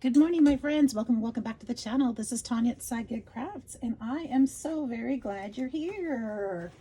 Good morning, my friends. Welcome back to the channel. This is Tanya at Sidegigcrafts, and I am so very glad you're here.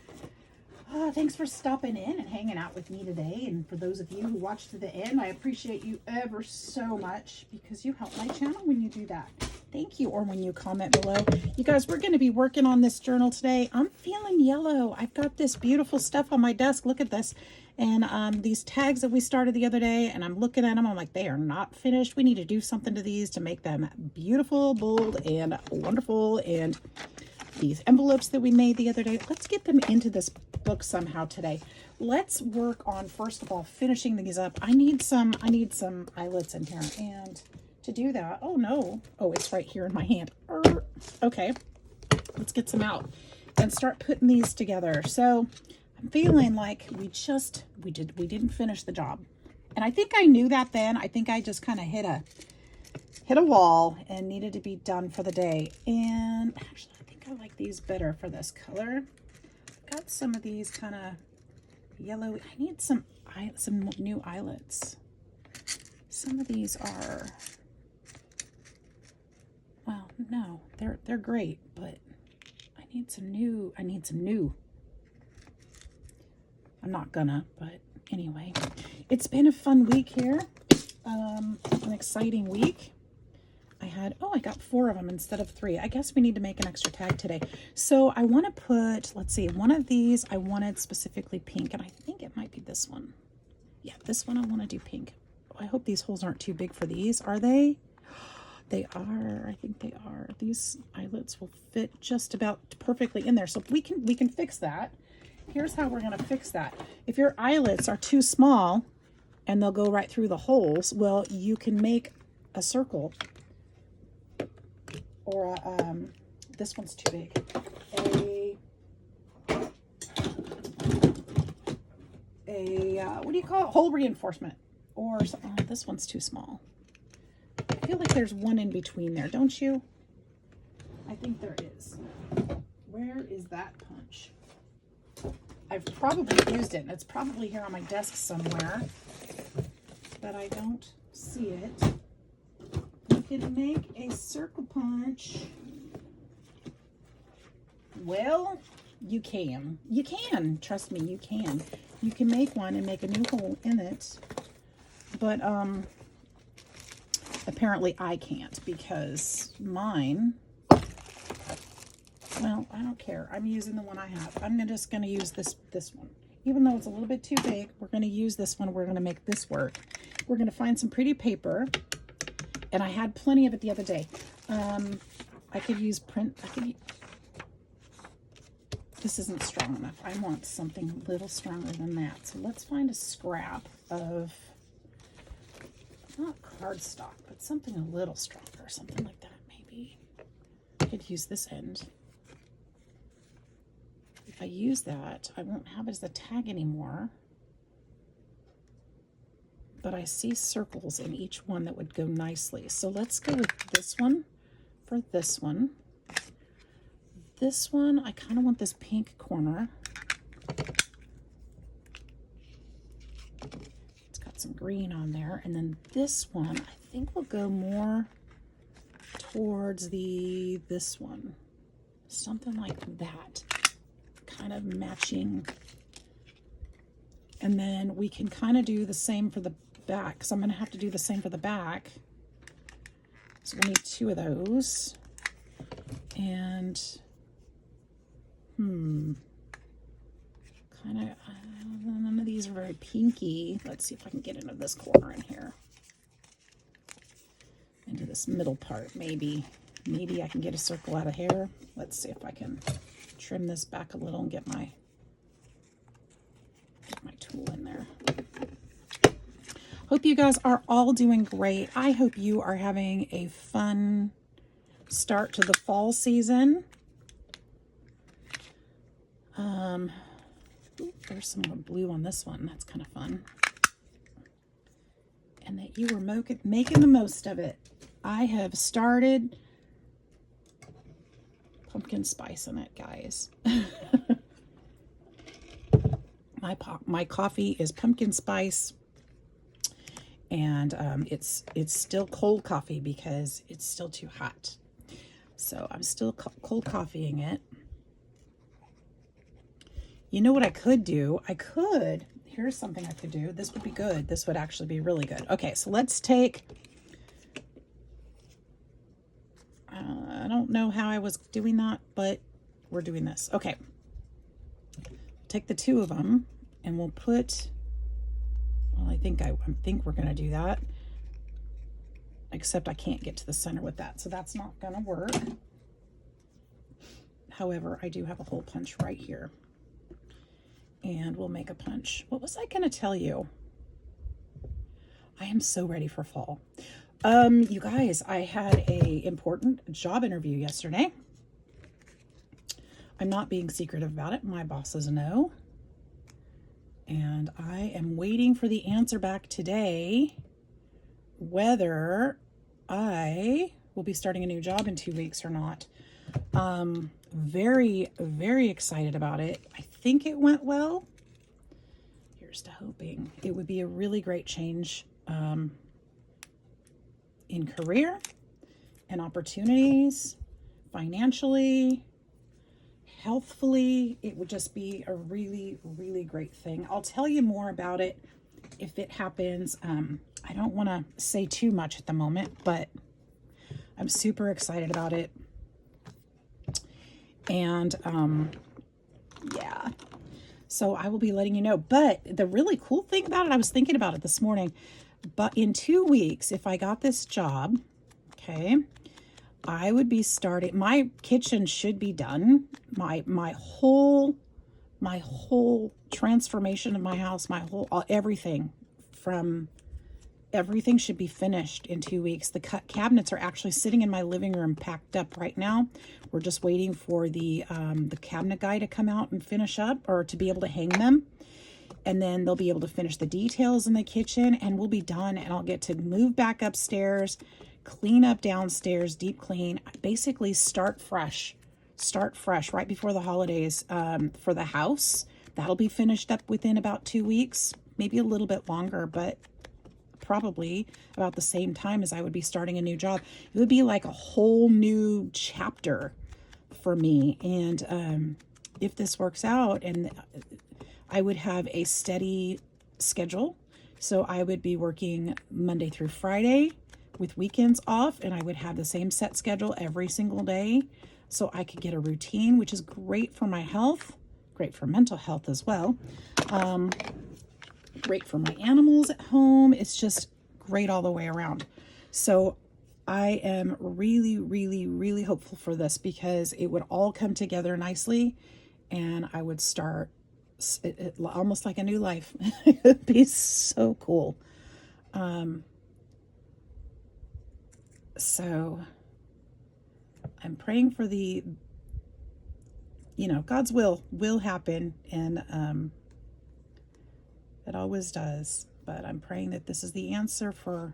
Thanks for stopping in and hanging out with me today. And for those of you who watched to the end, I appreciate you ever so much because you help my channel when you do that. Thank you. Or when you comment below. You guys, we're going to be working on this journal today. I'm feeling yellow. I've got this beautiful stuff on my desk. Look at this. And these tags that we started the other day, and I'm looking at them, I'm like, they are not finished. We need to do something to these to make them beautiful, bold, and wonderful. And these envelopes that we made the other day, let's get them into this book somehow today. Let's work on, first of all, finishing these up. I need some eyelets in here. And to do that, oh no, oh, it's right here in my hand. Okay, let's get some out and start putting these together. So I'm feeling like we didn't finish the job. And I think I knew that then. I think I just kind of hit a wall and needed to be done for the day. And actually, I think I like these better for this color. I've got some of these kind of yellow. I need some new eyelets. Some of these are, well, no, they're great, but I need some new. I'm not gonna, but anyway, it's been a fun week here. An exciting week. I got 4 of them instead of 3. I guess we need to make an extra tag today. So I want to put, let's see, one of these I wanted specifically pink, and I think it might be this one. Yeah, this one I want to do pink. Oh, I hope these holes aren't too big for these. Are they? They are. I think they are. These eyelets will fit just about perfectly in there. So we can fix that. Here's how we're going to fix that. If your eyelets are too small and they'll go right through the holes, well, you can make a circle, or this one's too big. What do you call it? Hole reinforcement, or something. Oh, this one's too small. I feel like there's one in between there, don't you? I think there is. Where is that punch? I've probably used it, and it's probably here on my desk somewhere, but I don't see it. You can make a circle punch. Well, you can. You can. Trust me, you can. You can make one and make a new hole in it, but apparently I can't because mine, well, I don't care. I'm using the one I have. I'm just going to use this one. Even though it's a little bit too big, we're going to use this one. We're going to make this work. We're going to find some pretty paper. And I had plenty of it the other day. I could use print. This isn't strong enough. I want something a little stronger than that. So let's find a scrap of, not cardstock, but something a little stronger. Something like that, maybe. I could use this end. If I use that, I won't have it as a tag anymore. But I see circles in each one that would go nicely. So let's go with this one for this one. This one, I kind of want this pink corner. It's got some green on there. And then this one, I think will go more towards this one. Something like that. Kind of matching. And then we can kind of do the same for the back, because I'm going to have to do the same for the back. So we'll need 2 of those. And kind of, none of these are very pinky. Let's see if I can get into this corner in here. Into this middle part, maybe. Maybe I can get a circle out of here. Let's see if I can trim this back a little and get my tool in there. Hope you guys are all doing great. I hope you are having a fun start to the fall season. There's some more blue on this one. That's kind of fun. And that you were making the most of it. I have started pumpkin spice in it, guys. My coffee is pumpkin spice, And it's still cold coffee because it's still too hot. So I'm still cold coffeeing it. You know what I could do? Here's something I could do. This would be good. This would actually be really good. Okay, so let's take, I don't know how I was doing that, but we're doing this. Okay. Take the two of them and we'll put, well, I think we're going to do that, except I can't get to the center with that. So that's not going to work. However, I do have a hole punch right here. And we'll make a punch. What was I going to tell you? I am so ready for fall. You guys, I had a important job interview yesterday. I'm not being secretive about it. My bosses know. And I am waiting for the answer back today whether I will be starting a new job in 2 weeks or not. Very, very excited about it. I think it went well. Here's to hoping. It would be a really great change in career and opportunities, financially, healthfully. It would just be a really, really great thing. I'll tell you more about it if it happens. I don't want to say too much at the moment, but I'm super excited about it. And yeah, so I will be letting you know. But the really cool thing about it, I was thinking about it this morning, but in 2 weeks, if I got this job, okay, I would be starting, my kitchen should be done. My whole transformation of my house, everything should be finished in 2 weeks. The cabinets are actually sitting in my living room packed up right now. We're just waiting for the cabinet guy to come out and finish up, or to be able to hang them. And then they'll be able to finish the details in the kitchen and we'll be done. And I'll get to move back upstairs, clean up downstairs, deep clean, basically start fresh right before the holidays for the house. That'll be finished up within about 2 weeks, maybe a little bit longer, but probably about the same time as I would be starting a new job. It would be like a whole new chapter for me. And if this works out, and I would have a steady schedule. So I would be working Monday through Friday with weekends off, and I would have the same set schedule every single day. So I could get a routine, which is great for my health, great for mental health as well. Great for my animals at home. It's just great all the way around. So I am really, really, really hopeful for this because it would all come together nicely and I would start almost like a new life. It would be so cool. So I'm praying for God's will happen, and it always does. But I'm praying that this is the answer for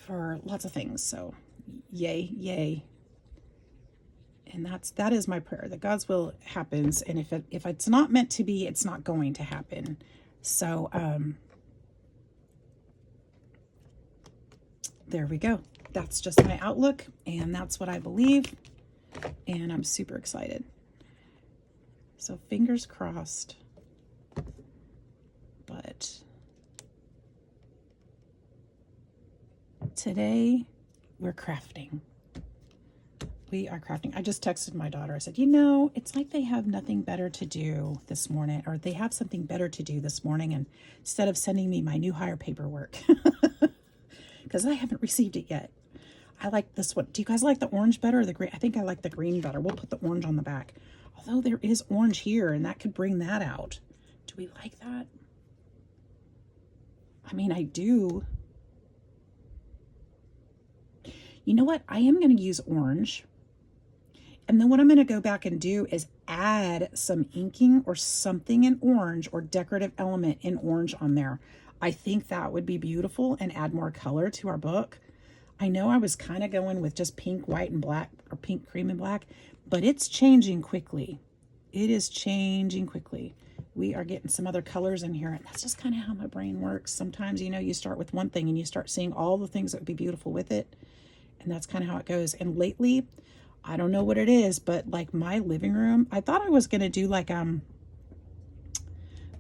lots of things. So yay, yay. And that is my prayer, that God's will happens. And if it's not meant to be, it's not going to happen. So there we go. That's just my outlook, and that's what I believe. And I'm super excited. So fingers crossed. But today we're crafting. We are crafting. I just texted my daughter. I said, it's like they have nothing better to do this morning, or they have something better to do this morning, and instead of sending me my new hire paperwork, because I haven't received it yet. I like this one. Do you guys like the orange better or the green? I think I like the green better. We'll put the orange on the back. Although there is orange here, and that could bring that out. Do we like that? I mean, I do. You know what? I am going to use orange. And then what I'm going to go back and do is add some inking or something in orange, or decorative element in orange on there. I think that would be beautiful and add more color to our book. I know I was kind of going with just pink, white, and black, or pink, cream, and black, but it's changing quickly. It is changing quickly. we are getting some other colors in here. And that's just kind of how my brain works. Sometimes, you know, you start with one thing and you start seeing all the things that would be beautiful with it. And that's kind of how it goes. And lately, I don't know what it is, but like my living room, I thought I was going to do like an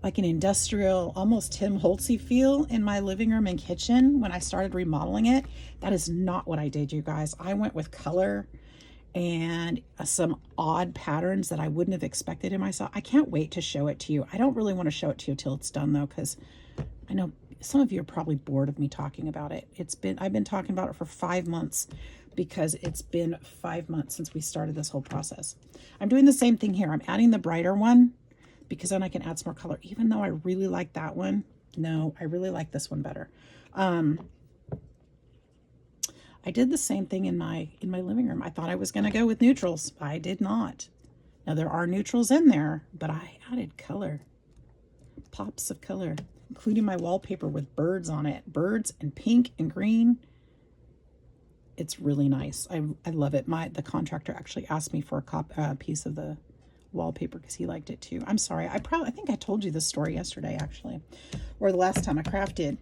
industrial, almost Tim Holtzy feel in my living room and kitchen when I started remodeling it. That is not what I did, you guys. I went with color and some odd patterns that I wouldn't have expected in myself. I can't wait to show it to you. I don't really want to show it to you till it's done though, because I know some of you are probably bored of me talking about it. I've been talking about it for 5 months because it's been 5 months since we started this whole process. I'm doing the same thing here. I'm adding the brighter one because then I can add some more color, even though I really like that one. No, I really like this one better. I did the same thing in my living room. I thought I was going to go with neutrals. I did not. Now there are neutrals in there, but I added color, pops of color, including my wallpaper with birds on it, birds and pink and green. It's really nice. I love it. The contractor actually asked me for a piece of the wallpaper because he liked it too. I'm sorry. I think I told you this story yesterday actually, or the last time I crafted.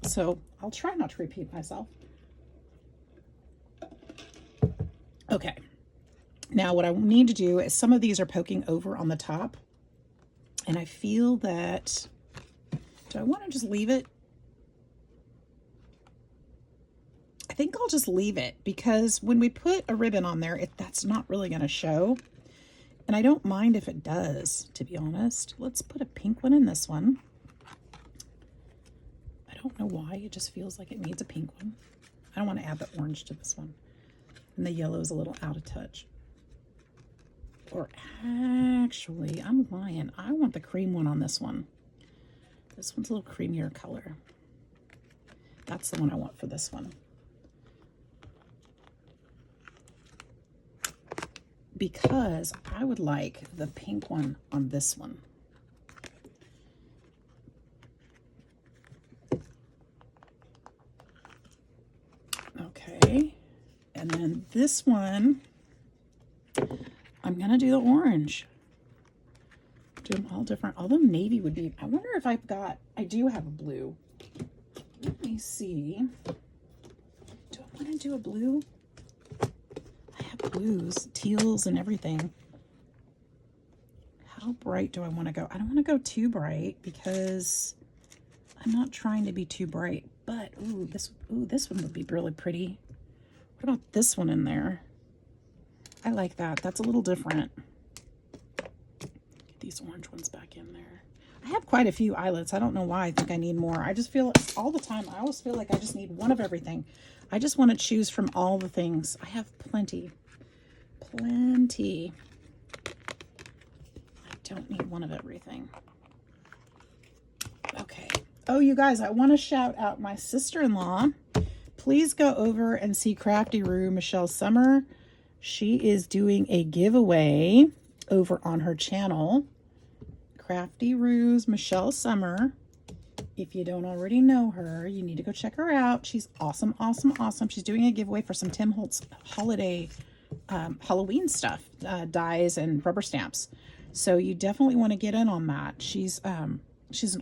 So I'll try not to repeat myself. Okay, now what I need to do is some of these are poking over on the top, and I feel that, do I want to just leave it? I think I'll just leave it because when we put a ribbon on there, that's not really going to show, and I don't mind if it does, to be honest. Let's put a pink one in this one. I don't know why, it just feels like it needs a pink one. I don't want to add the orange to this one. And the yellow is a little out of touch. Or actually, I'm lying. I want the cream one on this one. This one's a little creamier color. That's the one I want for this one. Because I would like the pink one on this one. Okay. And then this one, I'm going to do the orange. Do them all different. Although navy would be, I wonder if I do have a blue. Let me see. Do I want to do a blue? I have blues, teals and everything. How bright do I want to go? I don't want to go too bright because I'm not trying to be too bright. But, this one would be really pretty. What about this one in there? I like that. That's a little different. Get these orange ones back in there. I have quite a few eyelets. I don't know why I think I need more. I just feel all the time, I always feel like I just need one of everything. I just want to choose from all the things. I have plenty. Plenty. I don't need one of everything. Okay. Oh, you guys, I want to shout out my sister-in-law. Please go over and see Crafty Roo Michelle Summer. She is doing a giveaway over on her channel. Crafty Roo's Michelle Summer. If you don't already know her, you need to go check her out. She's awesome, awesome, awesome. She's doing a giveaway for some Tim Holtz holiday Halloween stuff, dies and rubber stamps. So you definitely want to get in on that. She's an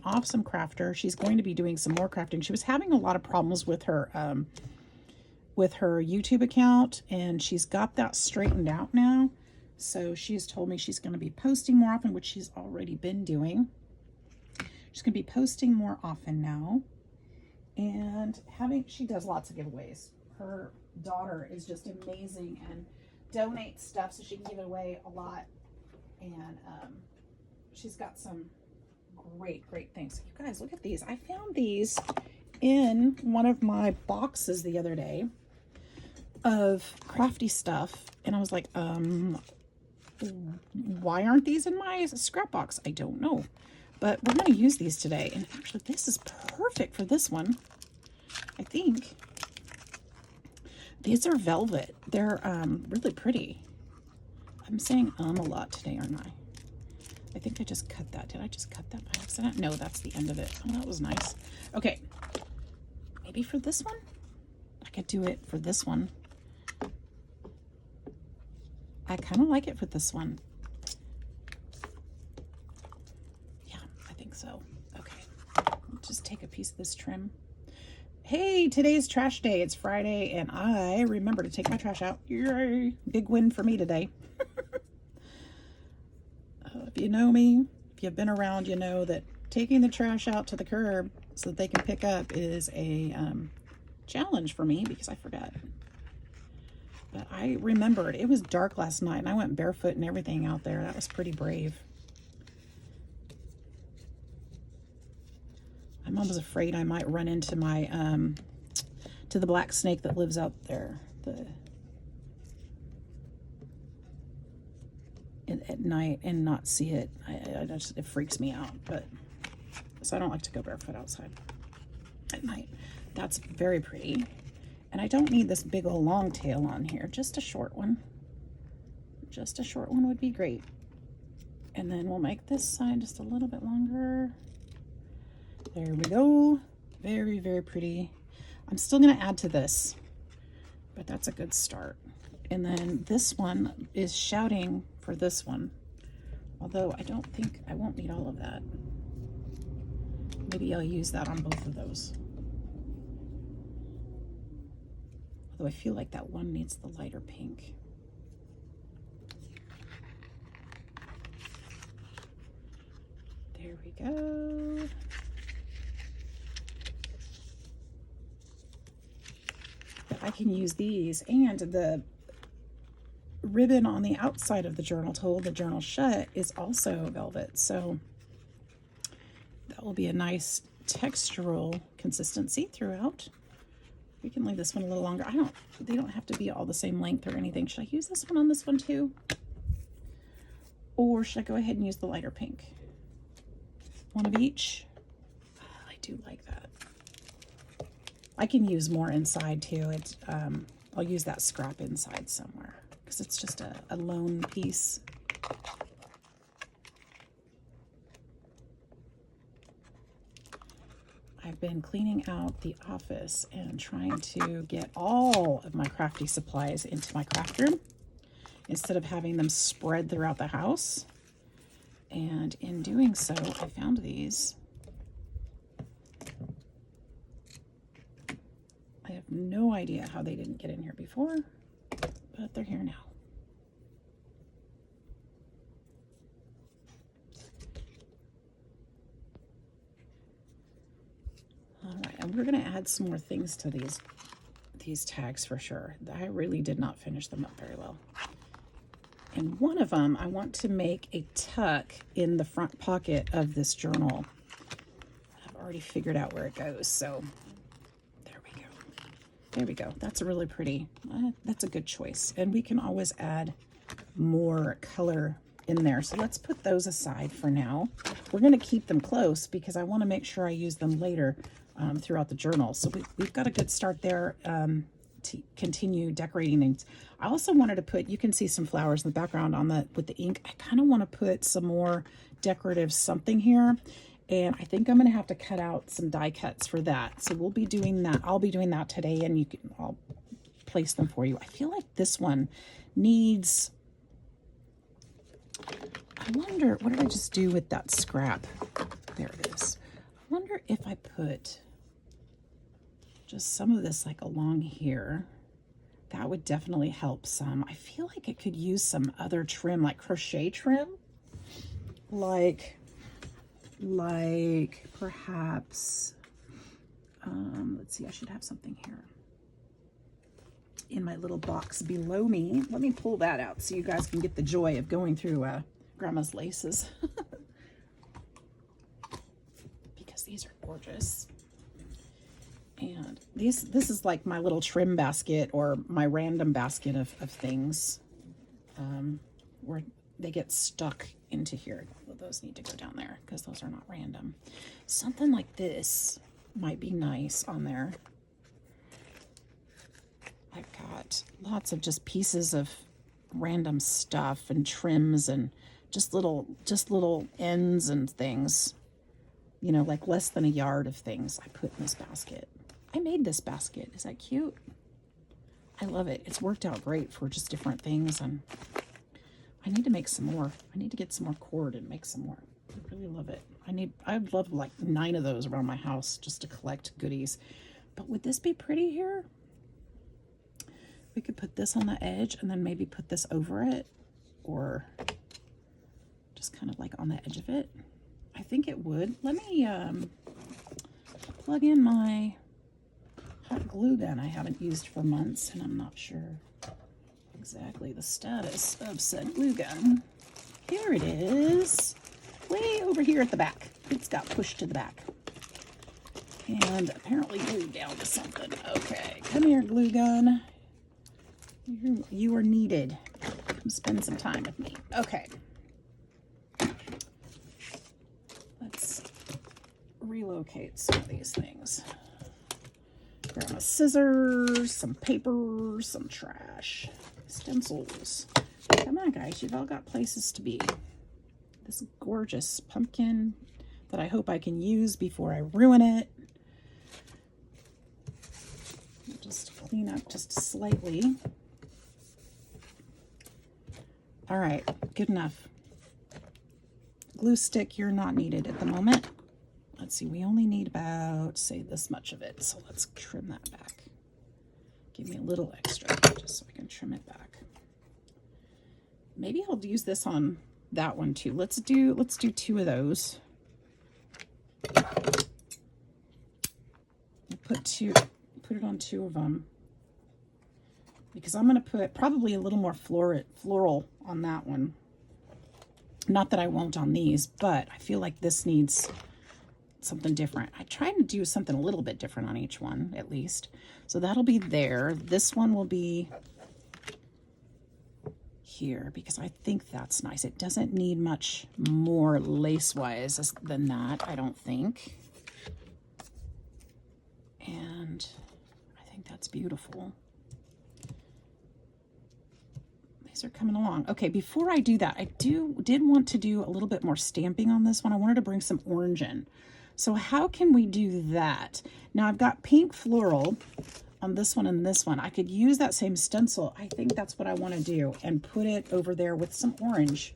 awesome crafter. She's going to be doing some more crafting. She was having a lot of problems with her YouTube account, and she's got that straightened out now. So she's told me she's going to be posting more often, which she's already been doing. She's going to be posting more often now, and she does lots of giveaways. Her daughter is just amazing and donates stuff so she can give it away a lot. And she's got some great things. You guys, look at these. I found these in one of my boxes the other day of crafty stuff, and I was like, why aren't these in my scrap box? I don't know, but we're going to use these today. And actually, this is perfect for this one. I think these are velvet. They're really pretty. I'm saying a lot today, aren't I? I think I just cut that. Did I just cut that by accident? No, that's the end of it. Oh, that was nice. Okay, maybe for this one? I could do it for this one. I kind of like it for this one. take a piece of this trim. Hey, today's trash day. It's Friday, and I remember to take my trash out. Yay! Big win for me today. If you know me, if you've been around, you know that taking the trash out to the curb so that they can pick up is a challenge for me because I forgot. But I remembered. It was dark last night, and I went barefoot and everything out there. That was pretty brave. My mom was afraid I might run into my to the black snake that lives out there at night and not see it. It freaks me out. But so I don't like to go barefoot outside at night. That's very pretty. And I don't need this big old long tail on here. Just a short one. Just a short one would be great. And then we'll make this side just a little bit longer. There we go. Very, very pretty. I'm still going to add to this, but that's a good start. And then this one is shouting for this one, although I don't think I won't need all of that. Maybe I'll use that on both of those. Although I feel like that one needs the lighter pink. There we go. I can use these, and the ribbon on the outside of the journal to hold the journal shut is also velvet, so that will be a nice textural consistency throughout. We can leave this one a little longer. They don't have to be all the same length or anything. Should I use this one on this one too? Or should I go ahead and use the lighter pink? One of each. I do like that. I can use more inside too. I'll use that scrap inside somewhere because it's just a lone piece. I've been cleaning out the office and trying to get all of my crafty supplies into my craft room instead of having them spread throughout the house. And in doing so, I found these. I have no idea how they didn't get in here before, but they're here now. All right, and we're going to add some more things to these tags for sure. I really did not finish them up very well. And one of them, I want to make a tuck in the front pocket of this journal. I've already figured out where it goes, so there we go. That's really pretty. That's a good choice. And we can always add more color in there. So let's put those aside for now. We're going to keep them close because I want to make sure I use them later throughout the journal. So we've got a good start there to continue decorating things. I also wanted to put, you can see some flowers in the background with the ink. I kind of want to put some more decorative something here. And I think I'm going to have to cut out some die cuts for that. So we'll be doing that. I'll be doing that today, and I'll place them for you. I feel like this one needs, I wonder, what did I just do with that scrap? There it is. I wonder if I put just some of this like along here. That would definitely help some. I feel like it could use some other trim, like crochet trim. Like perhaps, let's see, I should have something here in my little box below me. Let me pull that out so you guys can get the joy of going through Grandma's laces. Because these are gorgeous. And this is like my little trim basket or my random basket of things where they get stuck into here. Well, those need to go down there because those are not random. Something like this might be nice on there. I've got lots of just pieces of random stuff and trims and just little ends and things, you know, like less than a yard of things I put in this basket. I made this basket. Is that cute? I love it. It's worked out great for just different things, and I need to make some more. I need to get some more cord and make some more. I really love it. I'd love like 9 of those around my house just to collect goodies. But would this be pretty here? We could put this on the edge and then maybe put this over it, or just kind of like on the edge of it. I think it would. Let me plug in my hot glue gun I haven't used for months, and I'm not sure exactly the status of said glue gun. Here it is, way over here at the back. It's got pushed to the back and apparently glued down to something. Okay, come here, glue gun. You are needed. Come spend some time with me. Okay. Let's relocate some of these things. Grab my scissors, some paper, some trash, stencils. Come on, guys. You've all got places to be. This gorgeous pumpkin that I hope I can use before I ruin it. Just clean up just slightly. All right, good enough. Glue stick, you're not needed at the moment. Let's see, we only need about, say, this much of it. So let's trim that back. Give me a little extra just so I can trim it back. Maybe I'll use this on that one too. Let's do 2 of those. Put it on 2 of them, because I'm going to put probably a little more floral on that one. Not that I won't on these, but I feel like this needs something different. I try to do something a little bit different on each one, at least. So that'll be there. This one will be here, because I think that's nice. It doesn't need much more lace-wise than that, I don't think. And I think that's beautiful. These are coming along. Okay, before I do that, I did want to do a little bit more stamping on this one. I wanted to bring some orange in. So how can we do that? Now I've got pink floral on this one and this one. I could use that same stencil. I think that's what I want to do, and put it over there with some orange.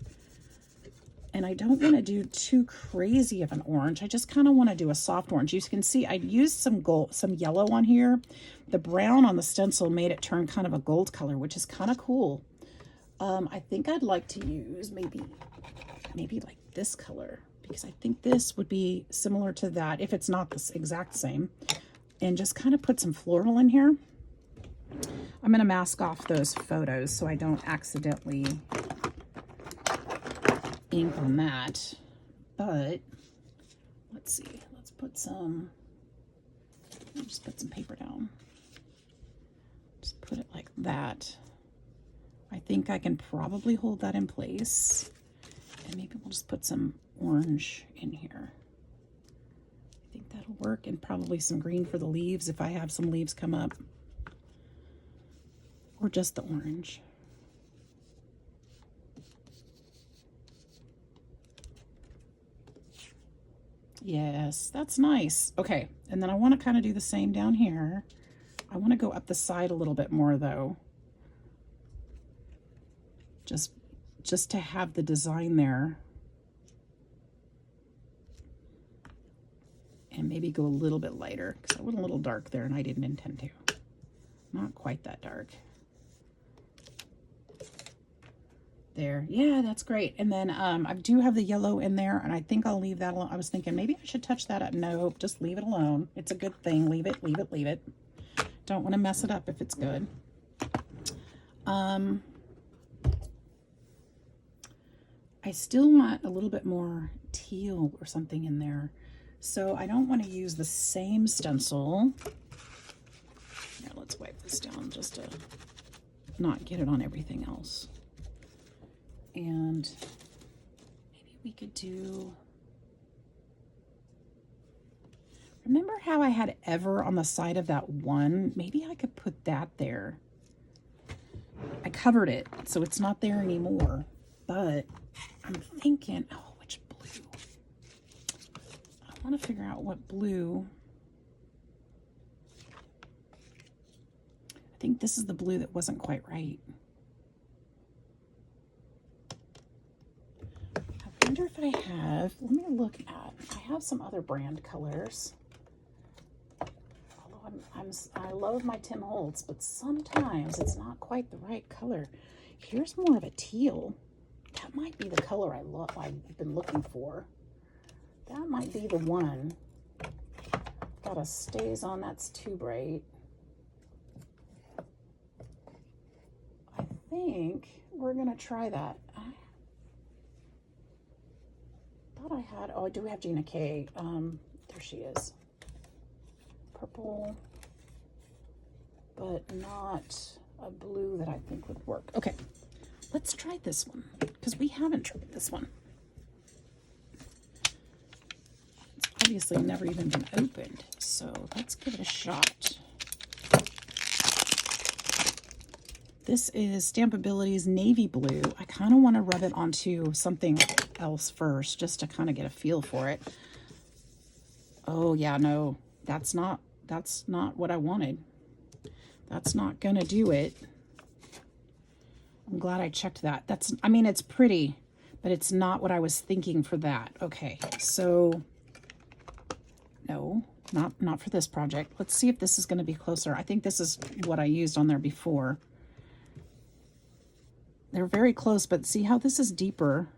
And I don't want to do too crazy of an orange. I just kind of want to do a soft orange. You can see I used some gold, some yellow on here. The brown on the stencil made it turn kind of a gold color, which is kind of cool. I think I'd like to use maybe like this color, because I think this would be similar to that, if it's not the exact same. And just kind of put some floral in here. I'm going to mask off those photos so I don't accidentally ink on that. But let's see, let's put some, I'll just put some paper down. Just put it like that. I think I can probably hold that in place. And maybe we'll just put some orange in here. I think that'll work, and probably some green for the leaves if I have some leaves come up. Or just the orange. Yes, that's nice. Okay, and then I want to kind of do the same down here. I want to go up the side a little bit more though. Just to have the design there. And maybe go a little bit lighter, because I went a little dark there and I didn't intend to. Not quite that dark. There, yeah, that's great. And then I do have the yellow in there, and I think I'll leave that alone. I was thinking maybe I should touch that up. Nope, just leave it alone. It's a good thing. Leave it, leave it, leave it. Don't want to mess it up if it's good. I still want a little bit more teal or something in there. So I don't want to use the same stencil. Now let's wipe this down just to not get it on everything else. And maybe we could do, remember how I had ever on the side of that one? Maybe I could put that there. I covered it, so it's not there anymore. But I'm thinking, oh, which blue? I want to figure out what blue. I think this is the blue that wasn't quite right. I wonder if I have, let me look at, I have some other brand colors. Although I love my Tim Holtz, but sometimes it's not quite the right color. Here's more of a teal. That might be the color I've been looking for. That might be the one. Got a stays on, that's too bright. I think we're gonna try that. I thought I had, oh, I do have Gina K. There she is. Purple, but not a blue that I think would work. Okay, let's try this one, because we haven't tried this one. It's obviously never even been opened, so let's give it a shot. This is Stampability's Navy Blue. I kind of want to rub it onto something else first, just to kind of get a feel for it. Oh yeah, no, that's not what I wanted. That's not gonna do it. I'm glad I checked that. I mean, it's pretty, but it's not what I was thinking for that. Okay, so no, not for this project. Let's see if this is gonna be closer. I think this is what I used on there before. They're very close, but see how this is deeper,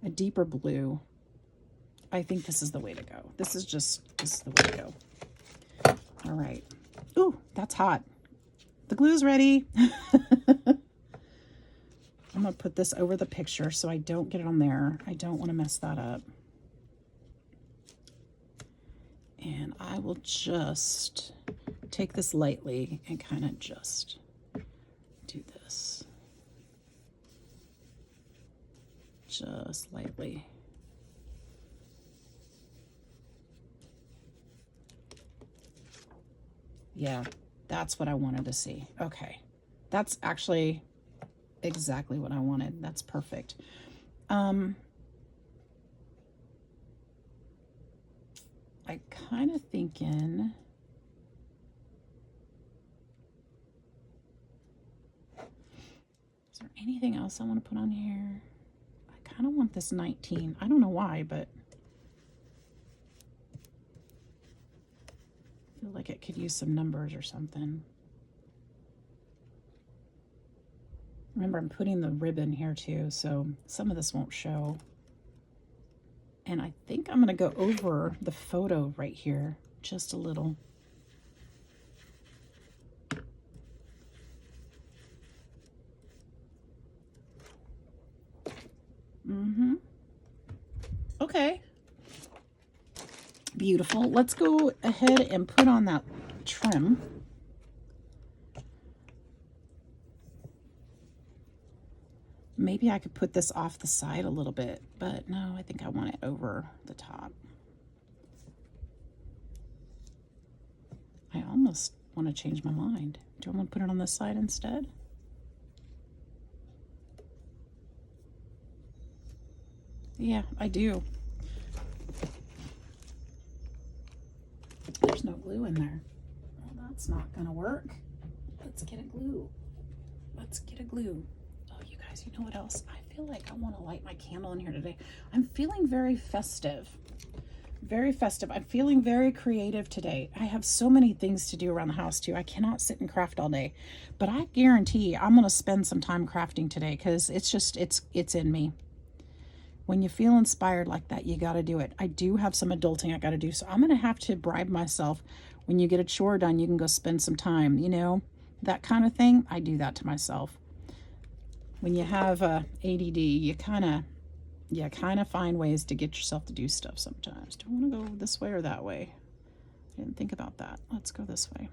a deeper blue. I think this is the way to go. This is the way to go. All right. Ooh, that's hot. The glue's ready. I'm gonna put this over the picture so I don't get it on there. I don't want to mess that up. And I will just take this lightly and kind of just do this. Just lightly. Yeah, that's what I wanted to see. Okay, that's actually exactly what I wanted. That's perfect. I kind of thinking, is there anything else I want to put on here? I kind of want this 19. I don't know why, but I feel like it could use some numbers or something. Remember, I'm putting the ribbon here too, so some of this won't show. And I think I'm going to go over the photo right here just a little. Okay. Beautiful. Let's go ahead and put on that trim. Maybe I could put this off the side a little bit, but no, I think I want it over the top. I almost want to change my mind. Do I want to put it on this side instead? Yeah, I do. There's no glue in there. Well, that's not gonna work. Let's get a glue. Let's get a glue. Oh, you guys, you know what else? I feel like I want to light my candle in here today. I'm feeling very festive. Very festive. I'm feeling very creative today. I have so many things to do around the house too. I cannot sit and craft all day, but I guarantee I'm going to spend some time crafting today because it's just, it's in me. When you feel inspired like that, you got to do it. I do have some adulting I got to do, so I'm going to have to bribe myself. When you get a chore done, you can go spend some time, you know, that kind of thing. I do that to myself. When you have ADD, you kind of find ways to get yourself to do stuff sometimes. Do I want to go this way or that way? I didn't think about that. Let's go this way.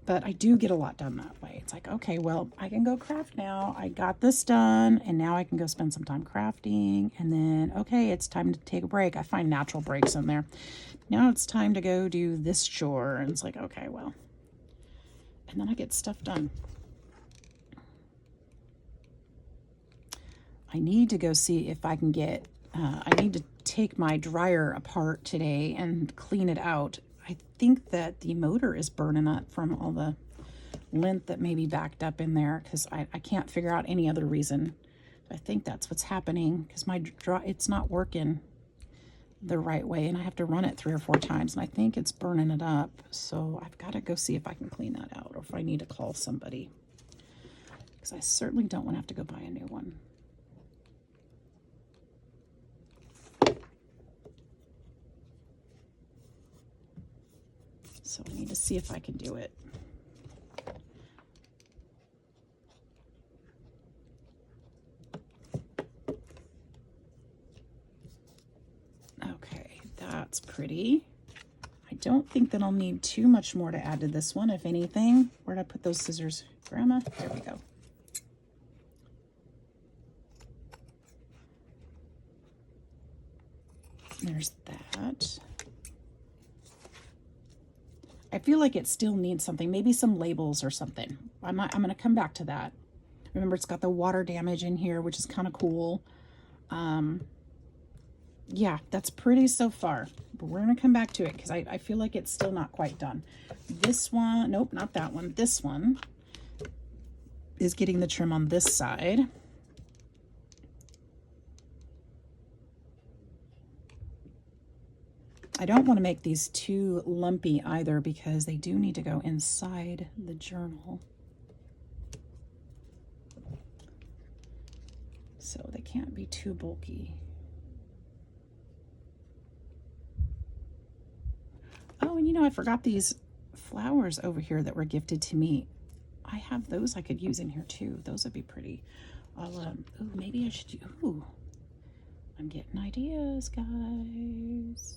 But I do get a lot done that way. It's like, okay, well, I can go craft now. I got this done, and now I can go spend some time crafting. And then, okay, it's time to take a break. I find natural breaks in there. Now it's time to go do this chore. And it's like, okay, well. And then I get stuff done. I need to go see if I can get, I need to take my dryer apart today and clean it out. I think that the motor is burning up from all the lint that may be backed up in there because I can't figure out any other reason I think that's what's happening because my draw, it's not working the right way, and I have to run it 3 or 4 times, and I think it's burning it up. So I've got to go see if I can clean that out, or if I need to call somebody, because I certainly don't want to have to go buy a new one. So I need to see if I can do it. Okay, that's pretty. I don't think that I'll need too much more to add to this one, if anything. Where'd I put those scissors, Grandma? There we go. There's that. I feel like it still needs something, maybe some labels or something. I'm going to come back to that. Remember, it's got the water damage in here, which is kind of cool. Yeah, that's pretty so far, but we're going to come back to it because I feel like it's still not quite done. This one, nope, not that one. This one is getting the trim on this side. I don't want to make these too lumpy either because they do need to go inside the journal. So they can't be too bulky. Oh, and you know, I forgot these flowers over here that were gifted to me. I have those I could use in here too. Those would be pretty. I'll, ooh, maybe I should do, ooh, I'm getting ideas, guys.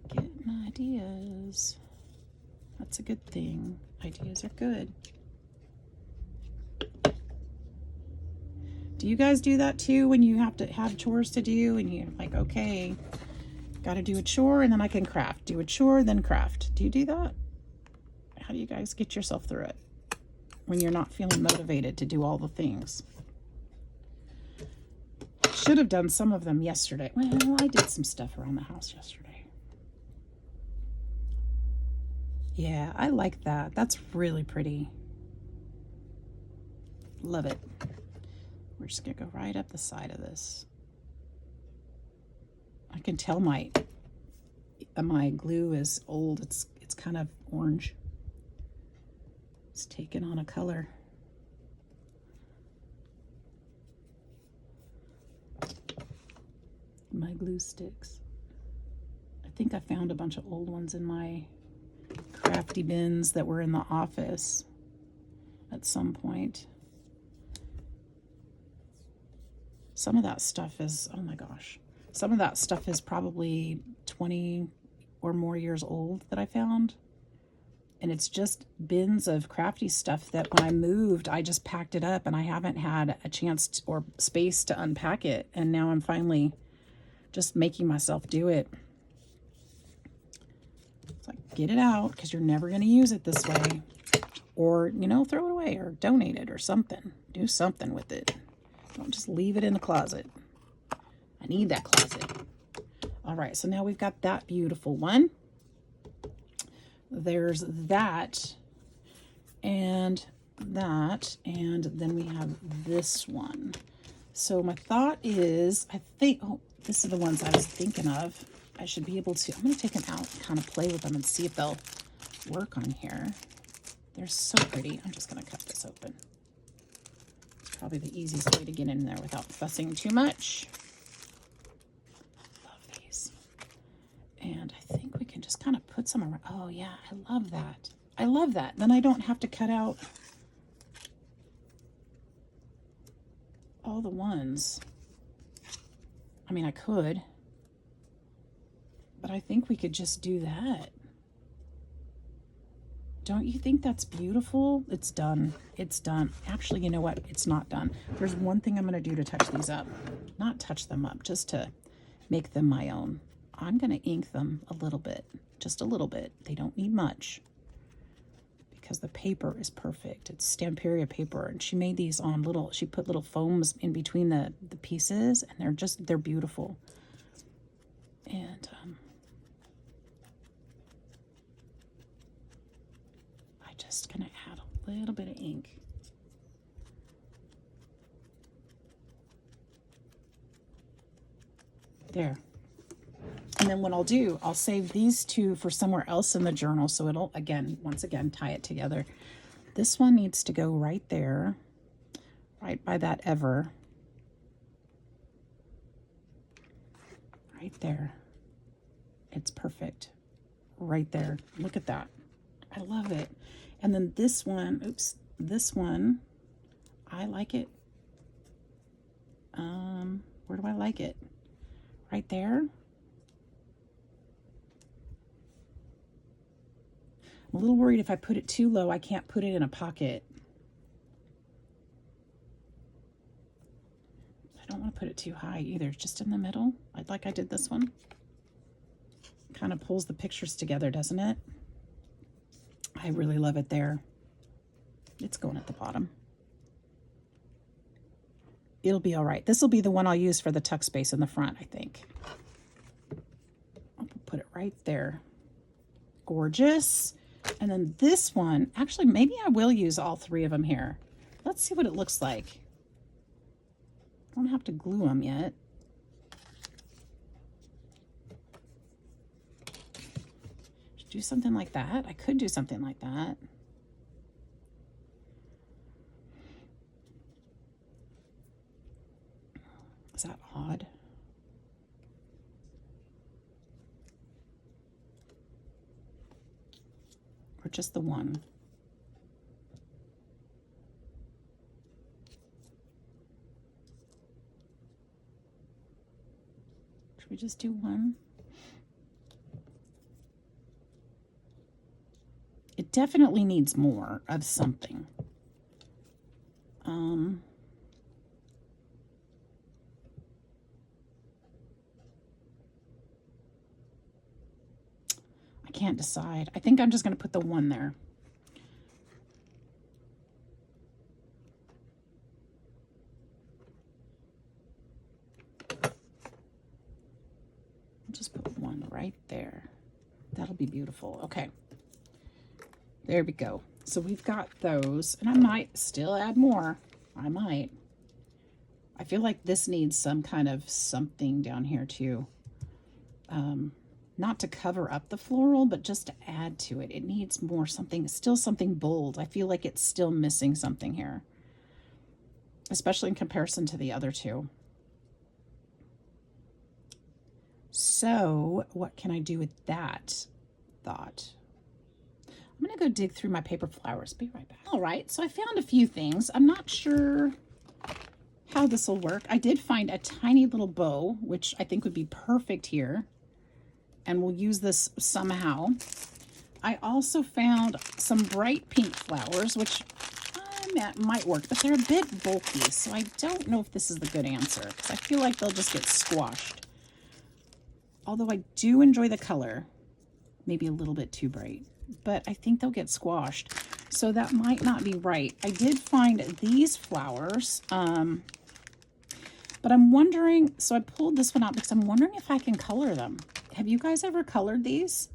Getting ideas. That's a good thing. Ideas are good. Do you guys do that too when you have to have chores to do and you're like, okay, got to do a chore and then I can craft. Do a chore, then craft. Do you do that? How do you guys get yourself through it when you're not feeling motivated to do all the things? Should have done some of them yesterday. Well, I did some stuff around the house yesterday. Yeah, I like that. That's really pretty. Love it. We're just gonna go right up the side of this. I can tell my glue is old. It's kind of orange. It's taken on a color. My glue sticks. I think I found a bunch of old ones in my crafty bins that were in the office at some point. Some of that stuff is, oh my gosh, some of that stuff is probably 20 or more years old that I found. And it's just bins of crafty stuff that when I moved, I just packed it up and I haven't had a chance or space to unpack it. And now I'm finally just making myself do it. It's like, get it out because you're never going to use it this way. Or, you know, throw it away or donate it or something. Do something with it. Don't just leave it in the closet. I need that closet. All right, so now we've got that beautiful one. There's that and that, and then we have this one. So my thought is, I think, oh, this is the ones I was thinking of. I should be able to, I'm going to take them out and kind of play with them and see if they'll work on here. They're so pretty. I'm just going to cut this open. It's probably the easiest way to get in there without fussing too much. Love these. And I think we can just kind of put some around. Oh yeah, I love that. I love that. Then I don't have to cut out all the ones. I mean, I could, but I think we could just do that. Don't you think that's beautiful? It's done. It's done. Actually, you know what? It's not done. There's one thing I'm going to do to touch these up. Not touch them up, just to make them my own. I'm going to ink them a little bit, just a little bit. They don't need much because the paper is perfect. It's Stamperia paper, and she made these on little, she put little foams in between the pieces, and they're beautiful. And I'm just going to add a little bit of ink. There. And then what I'll do, I'll save these two for somewhere else in the journal, so it'll, again, once again, tie it together. This one needs to go right there, right by that ever. Right there. It's perfect. Right there. Look at that. I love it. And then this one, oops, this one, I like it. Where do I like it? Right there. I'm a little worried if I put it too low, I can't put it in a pocket. I don't want to put it too high either, just in the middle, like I did this one. Kind of pulls the pictures together, doesn't it? I really love it there. It's going at the bottom. It'll be all right. This will be the one I'll use for the tuck space in the front, I think. I'll put it right there. Gorgeous. And then this one, actually, maybe I will use all three of them here. Let's see what it looks like. I don't have to glue them yet. Do something like that. I could do something like that. Is that odd? Or just the one? Should we just do one? It definitely needs more of something. I can't decide. I think I'm just going to put the one there. I'll just put one right there. That'll be beautiful. Okay. There we go. So we've got those, and I might still add more. I might. I feel like this needs some kind of something down here too. Not to cover up the floral, but just to add to it. It needs more something, still something bold. I feel like it's still missing something here, especially in comparison to the other two. So what can I do with that thought? I'm going to go dig through my paper flowers. Be right back. All right, so I found a few things. I'm not sure how this will work. I did find a tiny little bow, which I think would be perfect here. And we'll use this somehow. I also found some bright pink flowers, which might work, but they're a bit bulky. So I don't know if this is the good answer, because I feel like they'll just get squashed. Although I do enjoy the color. Maybe a little bit too bright, but I think they'll get squashed. So that might not be right. I did find these flowers, but I'm wondering, so I pulled this one out because I'm wondering if I can color them. Have you guys ever colored these?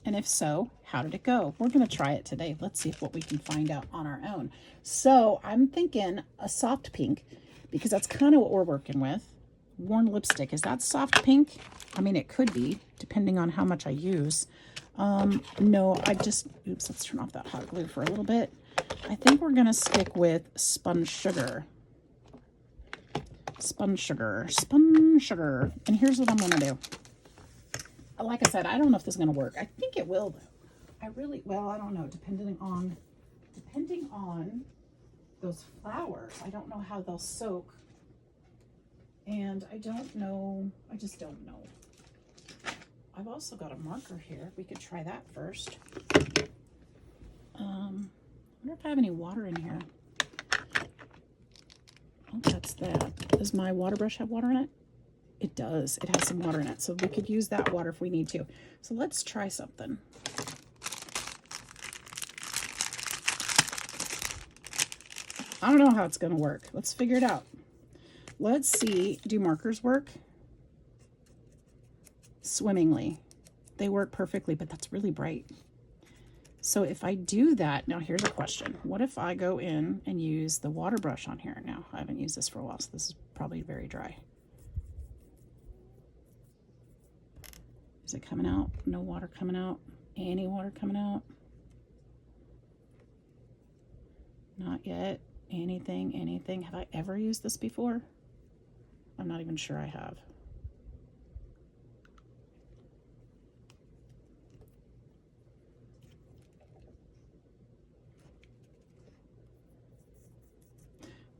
And if so, how did it go? We're going to try it today. Let's see what we can find out on our own. So I'm thinking a soft pink, because that's kind of what we're working with. Worn lipstick. Is that soft pink? I mean, it could be, depending on how much I use. No, oops, let's turn off that hot glue for a little bit. I think we're going to stick with spun sugar. Spun sugar. And here's what I'm going to do. Like I said, I don't know if this is going to work. I think it will, though. I don't know, depending on those flowers. I don't know how they'll soak. And I don't know, I just don't know. I've also got a marker here. We could try that first. I wonder if I have any water in here. Oh, that's that. Does my water brush have water in it? It does. It has some water in it. So we could use that water if we need to. So let's try something. I don't know how it's going to work. Let's figure it out. Let's see. Do markers work? Swimmingly. They work perfectly, but that's really bright. So if I do that, now here's a question. What if I go in and use the water brush on here? Now, I haven't used this for a while, so this is probably very dry. Is it coming out? No water coming out? Any water coming out? Not yet. Anything. Have I ever used this before? I'm not even sure I have.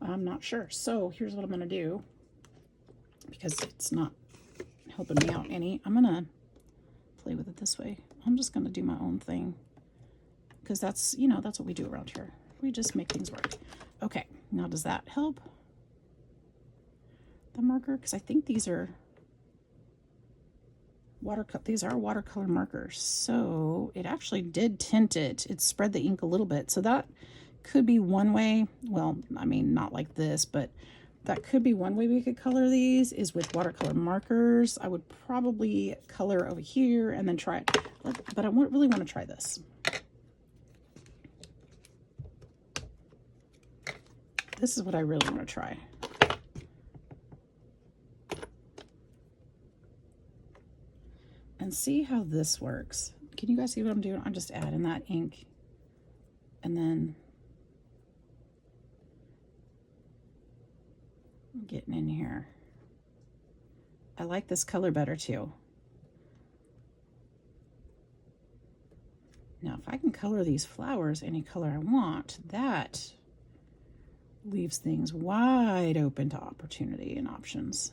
I'm not sure. So here's what I'm going to do, because it's not helping me out any. I'm going to play with it this way. I'm just going to do my own thing, because that's, you know, that's what we do around here. We just make things work. Okay, now does that help the marker? Because I think these are watercolor markers. So it actually did tint it. It spread the ink a little bit. So that could be one way. Well, I mean, not like this, but that could be one way we could color these, is with watercolor markers. I would probably color over here and then try it. But I really want to try this. This is what I really want to try. And see how this works. Can you guys see what I'm doing? I'm just adding that ink and then getting in here. I like this color better too. Now, if I can color these flowers any color I want, that leaves things wide open to opportunity and options.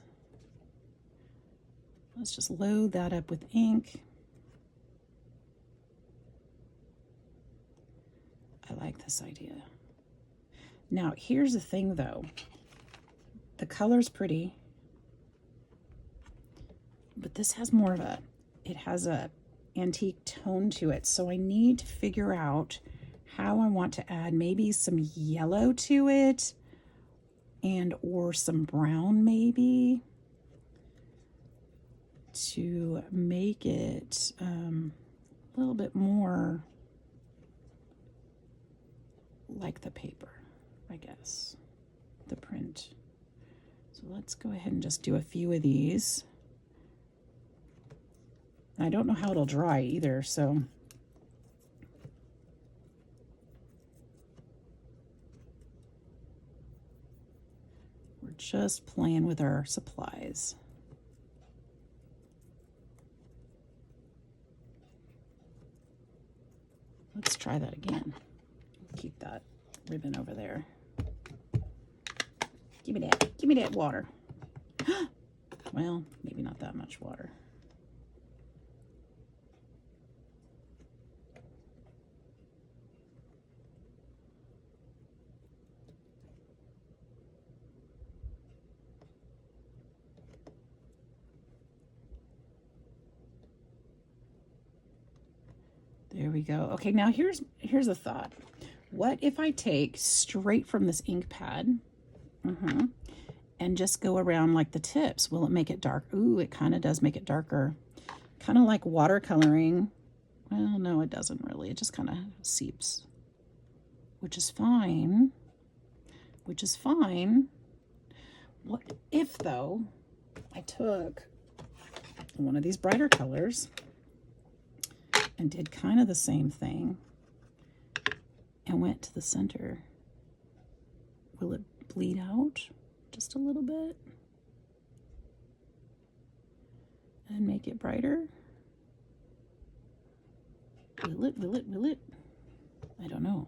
Let's just load that up with ink. I like this idea. Now, here's the thing though. The color's pretty, but this has more of a, it has a antique tone to it. So I need to figure out how I want to add maybe some yellow to it, and or some brown maybe, to make it a little bit more like the paper, I guess, the print. So let's go ahead and just do a few of these. I don't know how it'll dry either, so we're just playing with our supplies. Let's try that again. Keep that ribbon over there. Give me that water. Well, maybe not that much water. There we go. Okay, now here's a thought. What if I take straight from this ink pad and just go around like the tips? Will it make it dark? Ooh, it kind of does make it darker. Kind of like watercoloring. Well, no, it doesn't really. It just kind of seeps, which is fine. Which is fine. What if, though, I took one of these brighter colors and did kind of the same thing and went to the center? Will it bleed out just a little bit and make it brighter? Will it? I don't know.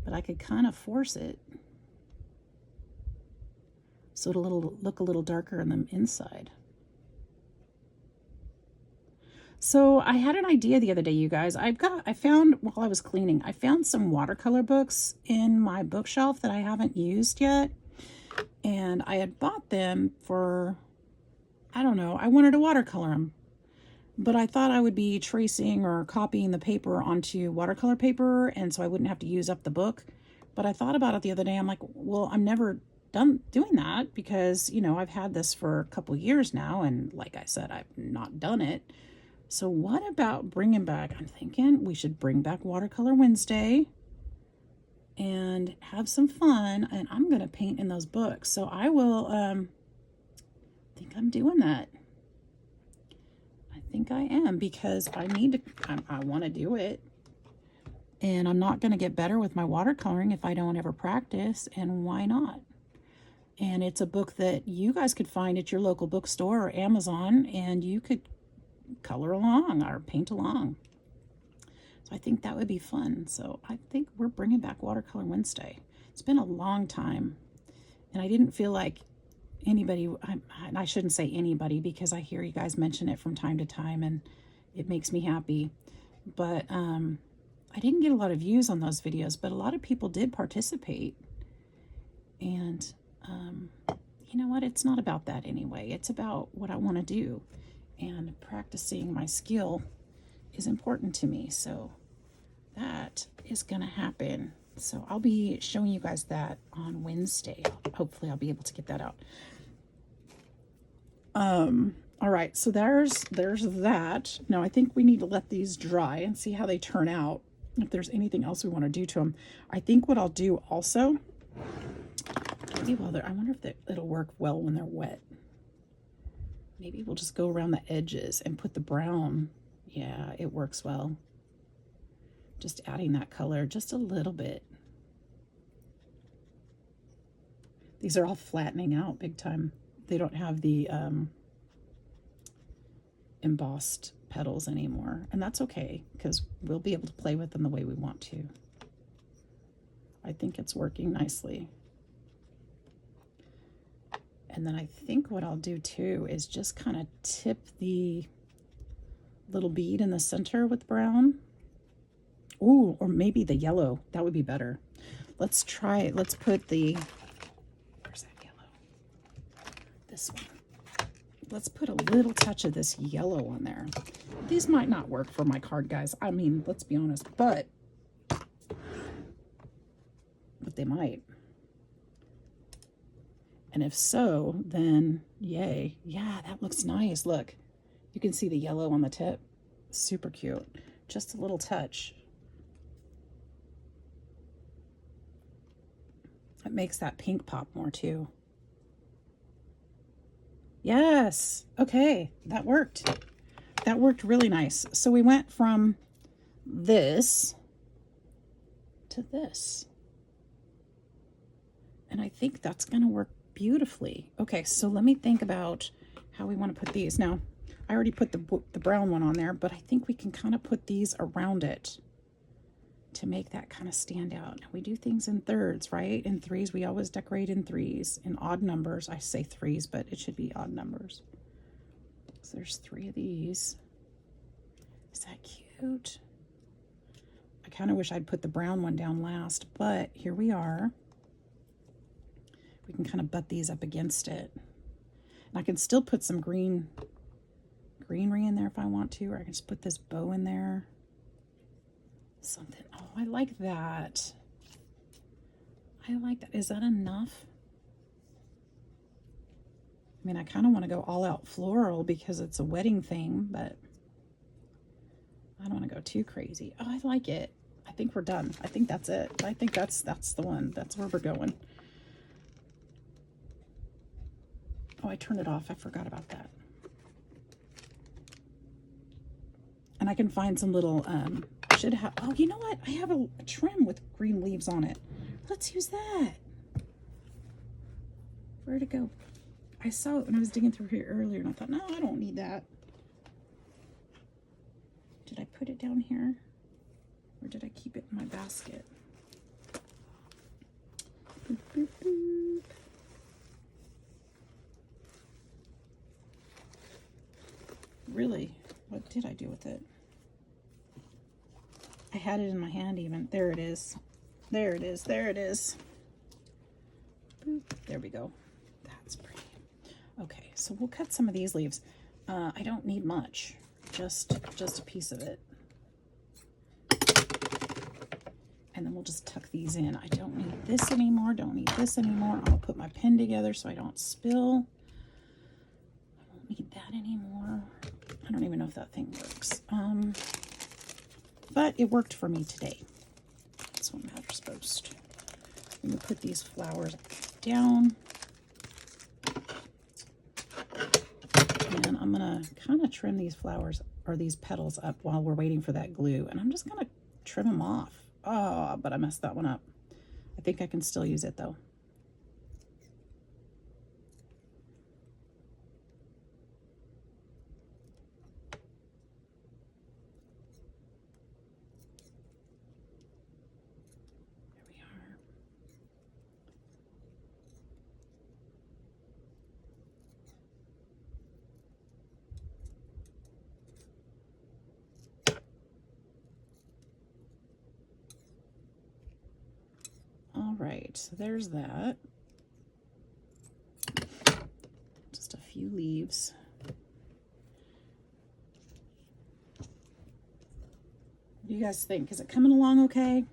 But I could kind of force it so it'll look a little darker on the inside. So I had an idea the other day, you guys. I found, while I was cleaning, I found some watercolor books in my bookshelf that I haven't used yet. And I had bought them for, I don't know, I wanted to watercolor them. But I thought I would be tracing or copying the paper onto watercolor paper, and so I wouldn't have to use up the book. But I thought about it the other day. I'm like, well, I'm never doing that because, you know, I've had this for a couple years now, and like I said, I've not done it. So what about bringing back, I'm thinking we should bring back Watercolor Wednesday and have some fun, and I'm going to paint in those books. So I will, think I'm doing that. I think I am, because I need to, I want to do it. And I'm not going to get better with my watercoloring if I don't ever practice, and why not? And it's a book that you guys could find at your local bookstore or Amazon, and you could color along or paint along. So I think that would be fun. So I think we're bringing back Watercolor Wednesday. It's been a long time, and I didn't feel like anybody, I shouldn't say anybody, because I hear you guys mention it from time to time, and it makes me happy. But I didn't get a lot of views on those videos, but a lot of people did participate. And you know what? It's not about that anyway. It's about what I want to do. And practicing my skill is important to me. So that is going to happen. So I'll be showing you guys that on Wednesday. Hopefully I'll be able to get that out. All right, so there's that. Now I think we need to let these dry and see how they turn out. If there's anything else we want to do to them. I think what I'll do also, maybe while I wonder if it'll work well when they're wet. Maybe we'll just go around the edges and put the brown. Yeah, it works well. Just adding that color just a little bit. These are all flattening out big time. They don't have the embossed petals anymore, and that's okay, because we'll be able to play with them the way we want to. I think it's working nicely. And then I think what I'll do too is just kind of tip the little bead in the center with brown. Ooh, or maybe the yellow. That would be better. Let's try it. Let's put the, where's that yellow? This one. Let's put a little touch of this yellow on there. These might not work for my card, guys. I mean, let's be honest, but they might. And if so, then yay. Yeah, that looks nice. Look, you can see the yellow on the tip. Super cute. Just a little touch. It makes that pink pop more too. Yes. Okay, that worked. That worked really nice. So we went from this to this. And I think that's going to work beautifully. Okay, so let me think about how we want to put these. Now, I already put the brown one on there, but I think we can kind of put these around it to make that kind of stand out. We do things in thirds, right? In threes, we always decorate in threes. In odd numbers, I say threes, but it should be odd numbers. So there's 3 of these. Is that cute? I kind of wish I'd put the brown one down last, but here we are. We can kind of butt these up against it. And I can still put some greenery in there if I want to, or I can just put this bow in there. Something. Oh, I like that. I like that. Is that enough? I mean, I kind of want to go all out floral because it's a wedding thing, but I don't want to go too crazy. Oh, I like it. I think we're done. I think that's it. I think that's the one. That's where we're going. Oh, I turned it off. I forgot about that. And I can find some little, should have, oh, you know what? I have a trim with green leaves on it. Let's use that. Where'd it go? I saw it when I was digging through here earlier, and I thought, no, I don't need that. Did I put it down here? Or did I keep it in my basket? Boop, boop, boop. Really? What did I do with it? I had it in my hand even. There it is. There it is. There it is. Boop. There we go. That's pretty. Okay, so we'll cut some of these leaves. I don't need much. Just a piece of it. And then we'll just tuck these in. I don't need this anymore. Don't need this anymore. I'll put my pen together so I don't spill. I don't need that anymore. I don't even know if that thing works. But it worked for me today. That's what matters most. I'm going to put these flowers down. And I'm going to kind of trim these flowers or these petals up while we're waiting for that glue. And I'm just going to trim them off. Oh, but I messed that one up. I think I can still use it though. There we are. All right, so there's that. Just a few leaves. What do you guys think? Is it coming along okay?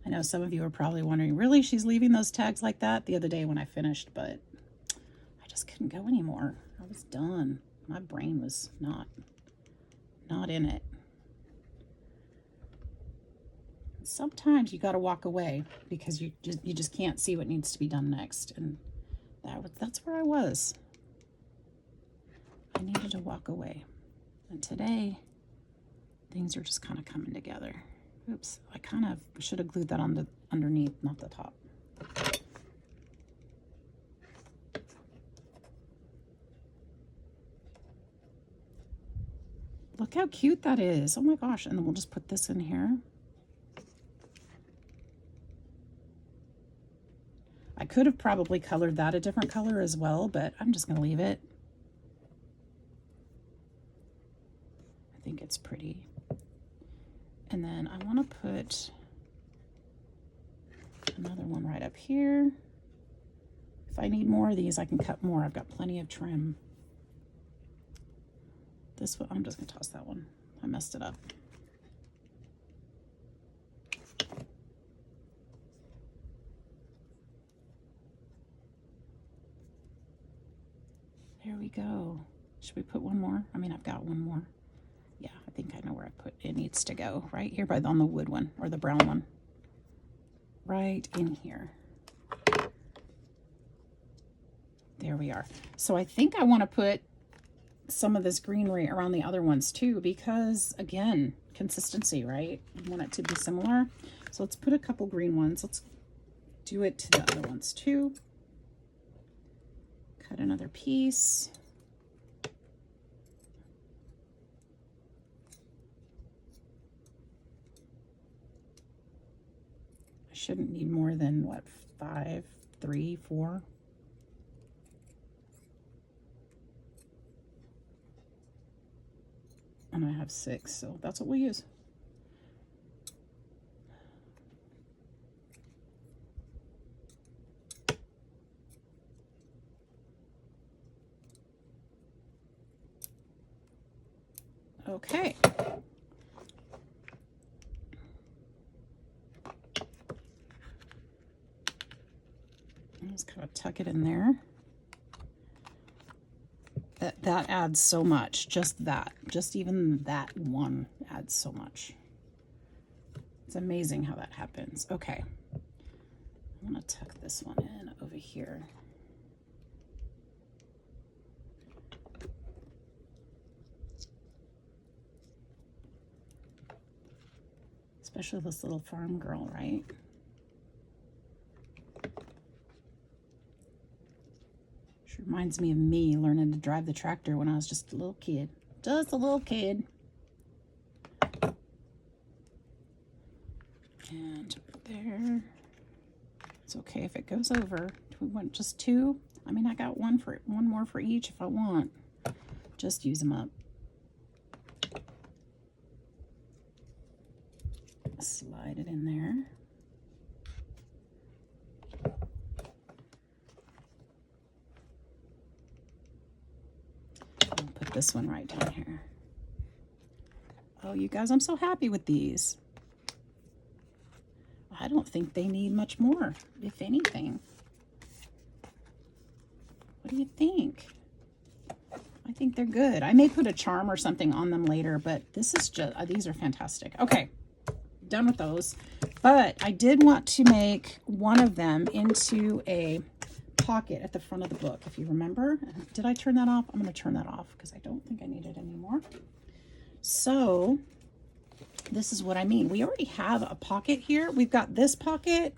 I know some of you are probably wondering, really, she's leaving those tags like that? The other day when I finished, but I just couldn't go anymore. I was done. My brain was not in it. Sometimes you got to walk away because you just can't see what needs to be done next, and that's where I was. I needed to walk away, and today things are just kind of coming together. Oops, I kind of should have glued that on the underneath, not the top. Look how cute that is. Oh my gosh. And then we'll just put this in here. I could have probably colored that a different color as well, but I'm just going to leave it. I think it's pretty. And then I want to put another one right up here. If I need more of these, I can cut more. I've got plenty of trim. This one, I'm just going to toss that one. I messed it up. There we go. Should we put one more? I mean, I've got one more. Yeah, I think I know where it needs to go. Right here on the wood one, or the brown one. Right in here. There we are. So I think I want to put some of this greenery around the other ones too, because again, consistency, right? I want it to be similar. So let's put a couple green ones. Let's do it to the other ones too. Cut another piece. I shouldn't need more than what, 5, 3, 4. And I have 6, so that's what we'll use. Okay. Just kind of tuck it in there. That adds so much. Just even that one adds so much. It's amazing how that happens. Okay. I'm going to tuck this one in over here. Especially this little farm girl, right? Sure reminds me of me learning to drive the tractor when I was just a little kid. Just a little kid. And there. It's okay if it goes over. Do we want just 2? I mean, I got one more for each if I want. Just use them up. Slide it in there. this one right down here. Oh, you guys, I'm so happy with these. I don't think they need much more, if anything. What do you think? I think they're good. I may put a charm or something on them later, but this is just, these are fantastic. Okay, done with those. But I did want to make one of them into a pocket at the front of the book, if you remember. Did I turn that off? I'm going to turn that off because I don't think I need it anymore. So this is what I mean. We already have a pocket here. We've got this pocket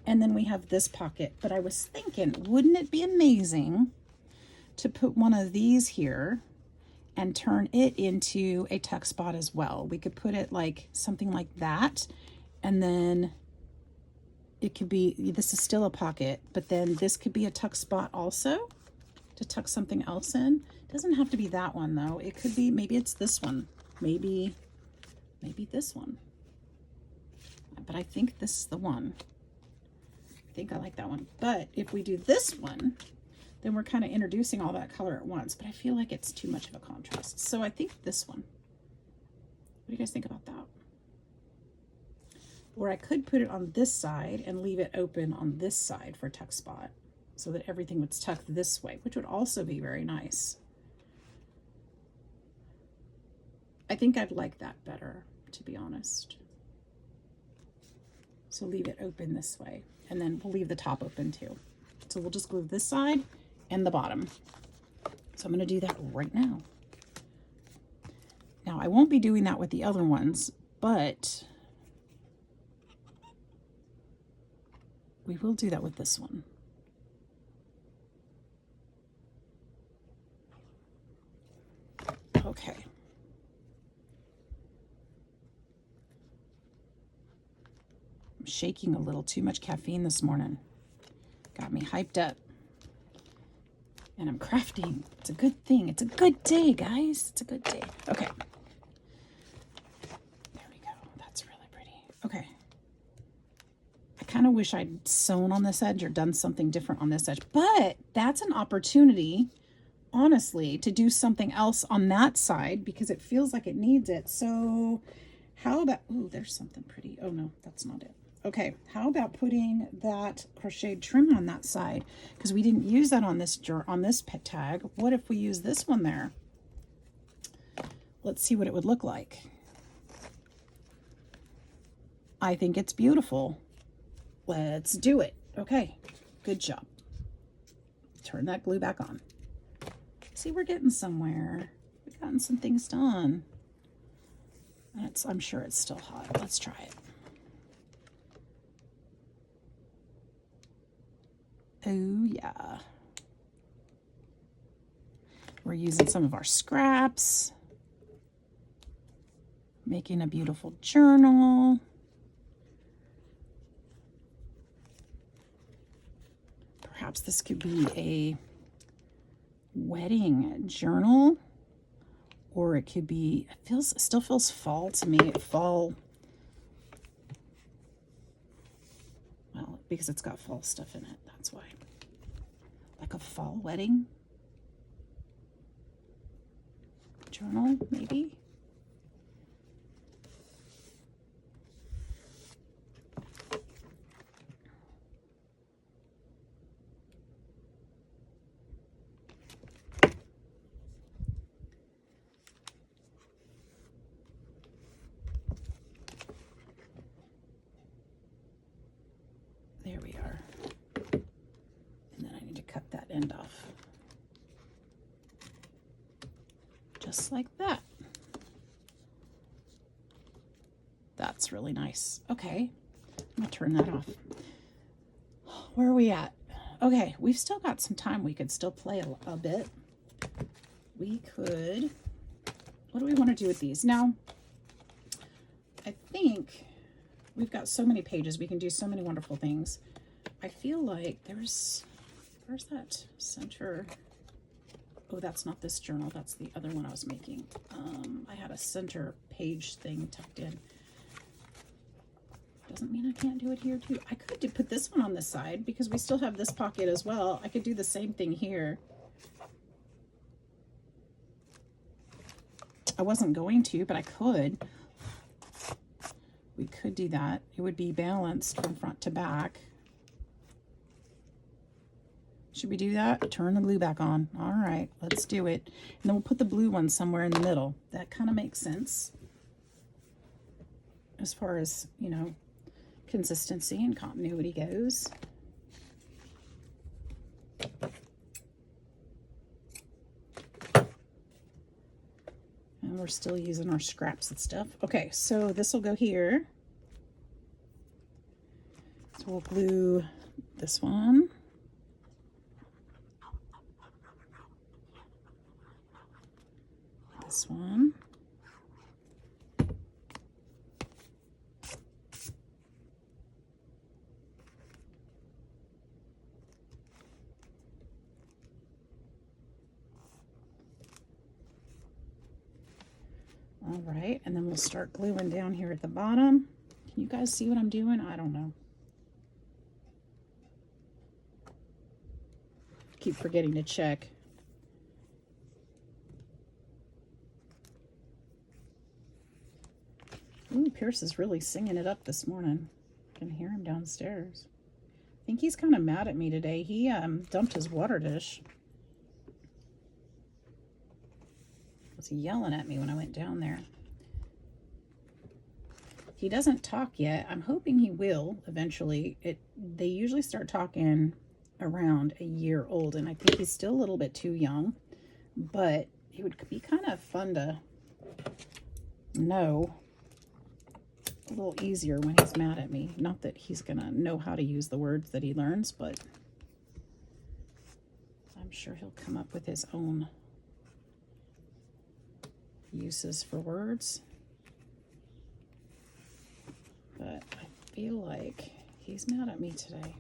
and then we have this pocket. But I was thinking, wouldn't it be amazing to put one of these here and turn it into a tuck spot as well? We could put it like something like that. And then it could be, this is still a pocket, but then this could be a tuck spot also to tuck something else in. It doesn't have to be that one though. It could be, maybe it's this one. Maybe this one. But I think this is the one. I think I like that one. But if we do this one, then we're kind of introducing all that color at once. But I feel like it's too much of a contrast. So I think this one. What do you guys think about that? Or I could put it on this side and leave it open on this side for a tuck spot so that everything would tuck this way, which would also be very nice. I think I'd like that better, to be honest. So leave it open this way, and then we'll leave the top open too. So we'll just glue this side and the bottom. So I'm going to do that right now. Now I won't be doing that with the other ones, but we will do that with this one. Okay. I'm shaking a little. Too much caffeine this morning. Got me hyped up. And I'm crafting. It's a good thing. It's a good day, guys. It's a good day. Okay. There we go. That's really pretty. Okay. I kind of wish I'd sewn on this edge or done something different on this edge, but that's an opportunity, honestly, to do something else on that side because it feels like it needs it. So how about, oh, there's something pretty. Oh no, that's not it. Okay, how about putting that crocheted trim on that side? Because we didn't use that on this pet tag. What if we use this one there? Let's see what it would look like. I think it's beautiful. Let's do it. Okay, good job. Turn that glue back on. See, we're getting somewhere. We've gotten some things done. And I'm sure it's still hot. Let's try it. Oh yeah. We're using some of our scraps, making a beautiful journal. Perhaps this could be a wedding journal, or it could be, it still feels fall to me. Fall, well, because it's got fall stuff in it, that's why. Like a fall wedding journal, maybe. There we are. And then I need to cut that end off. Just like that. That's really nice. Okay, I'm gonna turn that off. Where are we at? Okay, we've still got some time. We could still play a bit. We could, what do we want to do with these? Now, I think we've got so many pages. We can do so many wonderful things. I feel like where's that center? Oh, that's not this journal. That's the other one I was making. I had a center page thing tucked in. Doesn't mean I can't do it here too. I could put this one on this side because we still have this pocket as well. I could do the same thing here. I wasn't going to, but I could. We could do that. It would be balanced from front to back. Should we do that? Turn the glue back on. All right, let's do it. And then we'll put the blue one somewhere in the middle. That kind of makes sense as far as, you know, consistency and continuity goes. And we're still using our scraps and stuff. Okay, so this will go here. So we'll glue this one. This one. All right, and then we'll start gluing down here at the bottom. Can you guys see what I'm doing? I don't know. Keep forgetting to check. Ooh, Pierce is really singing it up this morning. I can hear him downstairs. I think he's kind of mad at me today. He dumped his water dish. Was yelling at me when I went down there. He doesn't talk yet. I'm hoping he will eventually. They usually start talking around a year old, and I think he's still a little bit too young, but it would be kind of fun to know a little easier when he's mad at me. Not that he's gonna know how to use the words that he learns, but I'm sure he'll come up with his own uses for words. But I feel like he's mad at me today.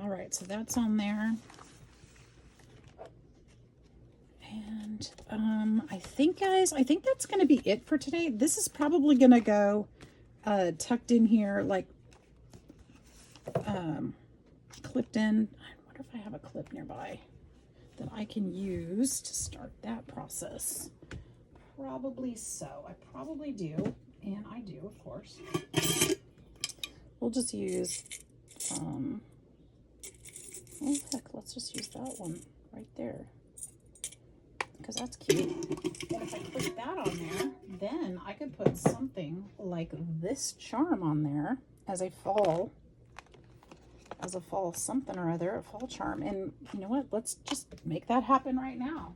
All right, so that's on there. And I think, guys, I think that's going to be it for today. This is probably going to go tucked in here, like clipped in. I wonder if I have a clip nearby that I can use to start that process. Probably so. I probably do. And I do, of course. We'll just use, oh heck, let's just use that one right there. Because that's cute. And if I put that on there, then I could put something like this charm on there as a fall something or other, a fall charm. And you know what? Let's just make that happen right now,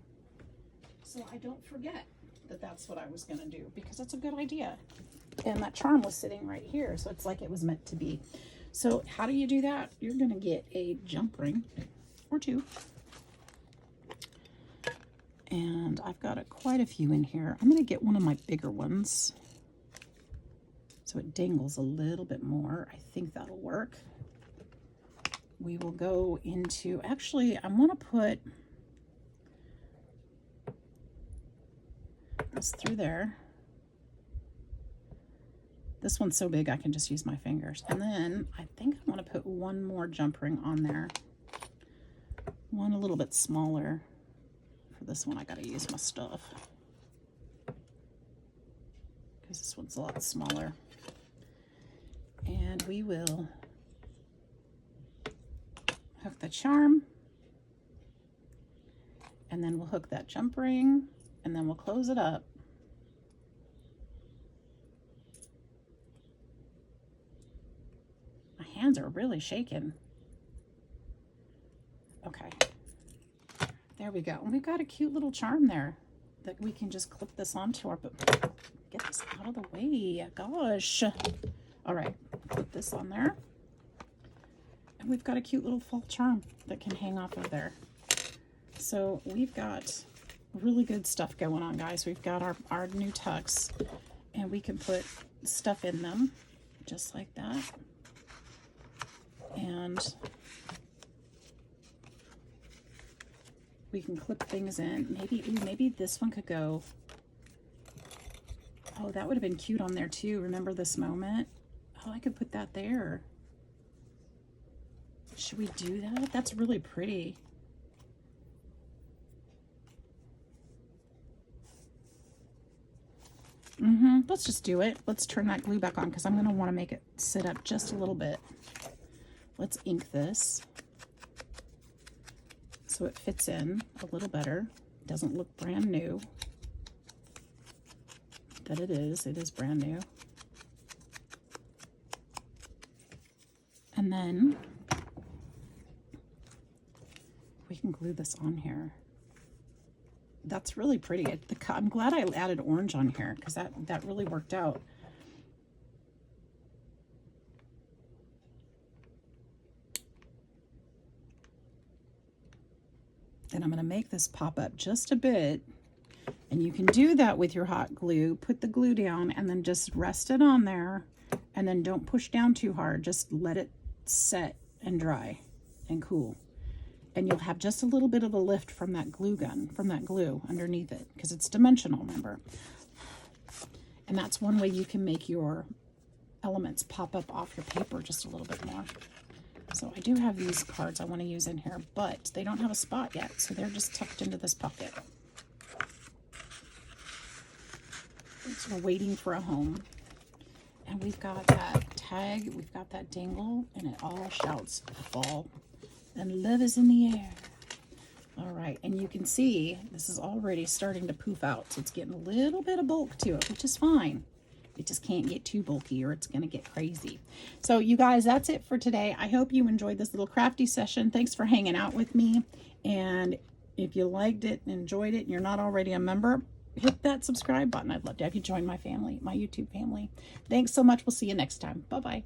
so I don't forget that that's what I was going to do, because that's a good idea. And that charm was sitting right here, so it's like it was meant to be. So how do you do that? You're going to get a jump ring or two. And I've got quite a few in here. I'm going to get one of my bigger ones so it dangles a little bit more. I think that'll work. We will go into, actually, I want to put this through there. This one's so big I can just use my fingers. And then I think I want to put one more jump ring on there. One a little bit smaller. For this one I gotta use my stuff, because this one's a lot smaller. And we will hook the charm, and then we'll hook that jump ring, and then we'll close it up. My hands are really shaking. Okay. There we go. And we've got a cute little charm there that we can just clip this onto our, but get this out of the way. Gosh. All right, put this on there. And we've got a cute little fall charm that can hang off of there. So we've got really good stuff going on, guys. We've got our new tucks, and we can put stuff in them just like that. And we can clip things in. Maybe this one could go. Oh, that would have been cute on there too. Remember this moment? Oh, I could put that there. Should we do that? That's really pretty. Let's just do it. Let's turn that glue back on because I'm going to want to make it sit up just a little bit. Let's ink this so it fits in a little better. It doesn't look brand new. But it is brand new. And then we can glue this on here. That's really pretty. I'm glad I added orange on here because that really worked out. Then I'm going to make this pop up just a bit. And you can do that with your hot glue. Put the glue down and then just rest it on there. And then don't push down too hard. Just let it set and dry and cool. And you'll have just a little bit of a lift from that glue gun, from that glue underneath it, because it's dimensional, remember? And that's one way you can make your elements pop up off your paper just a little bit more. So I do have these cards I want to use in here, but they don't have a spot yet, so they're just tucked into this pocket. So we're waiting for a home. And we've got that tag, we've got that dangle, and it all shouts fall. And love is in the air. All right, and you can see this is already starting to poof out. So it's getting a little bit of bulk to it, which is fine. It just can't get too bulky or it's going to get crazy. So you guys, that's it for today. I hope you enjoyed this little crafty session. Thanks for hanging out with me. And if you liked it and enjoyed it and you're not already a member, hit that subscribe button. I'd love to have you join my family, my YouTube family. Thanks so much. We'll see you next time. Bye-bye.